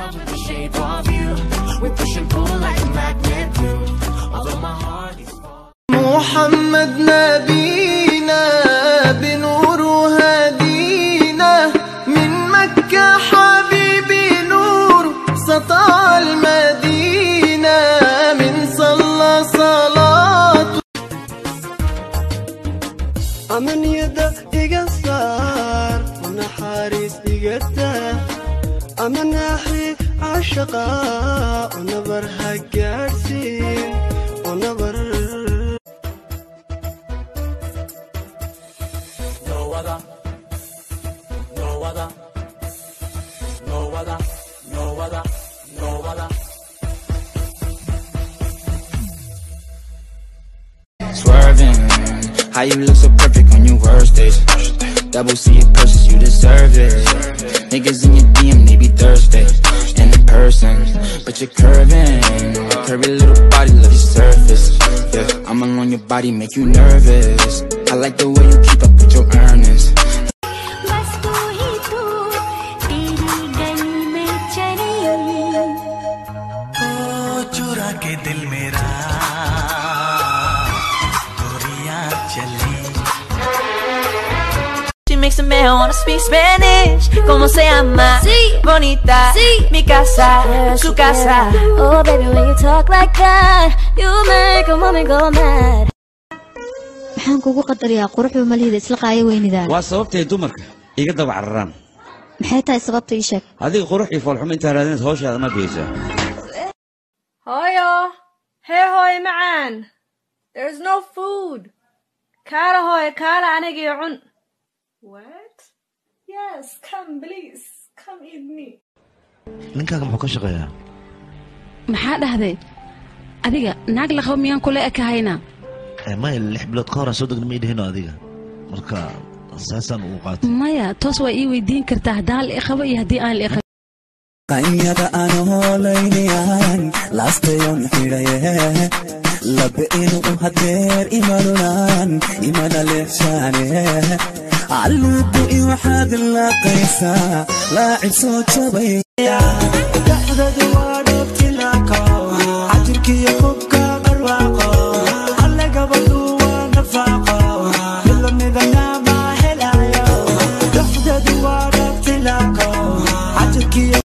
love with the shape of you. We push and pull like a magnet do. Although my heart is falling. محمد نبينا بنور هدينا من مكة حبيبي نور سطع المدينة من صلى صلاة أمن يدا إقصار ونحارس إقتا أمن أحي عشقا ونبر هكارسين ونبر Swerving, how you look so perfect on your worst days. Double C it purses, you deserve it. Niggas in your DM, they be thirsty. In person, but you're curving. Curvy little body, love your surface. Yeah, I'm alone, your body make you nervous. I like the way you keep up with your earnings. के दिल मेरा गोरियां चली. She makes a man wanna speak Spanish. Como se llama? Sí. Bonita. Sí. Mi casa. Su casa. Oh baby, when you talk like that, you make a woman go mad. maxaan kugu qadariyaa quruxda malihida isla qaaya weynidaan. waa sababtay dumarka iga daba cararaan. maxay tahay sababta ii sheeg. adiga qurux iyo foolxumo inta raadinaysa hawshaada ma biyeysaa. Hoyo, hey hoy macaan. There's no food. Kaala hoy, kaala aniga iyo cun. What? Yes, come please. Come eat me. ninkaaga muxuu ka shaqeeyaa? maxaa dhahday? adiga naag la qabo miyaan kula ekahayna? maya 6 bilood ka hor aan soo degnay ma idhihino adiga. marka saasaan ugu qaatay. maya toos waa ii weydiin kartaa haddaan la iqabo iyo haddii aan la iqabo. Kanyada anolaynayan lastayon hiraye labe inu hadeer imanunan imana lehshane alubu iwaxad laqaysa laacib soo jabay daxdadu waa dhabtilaka ajirkiyo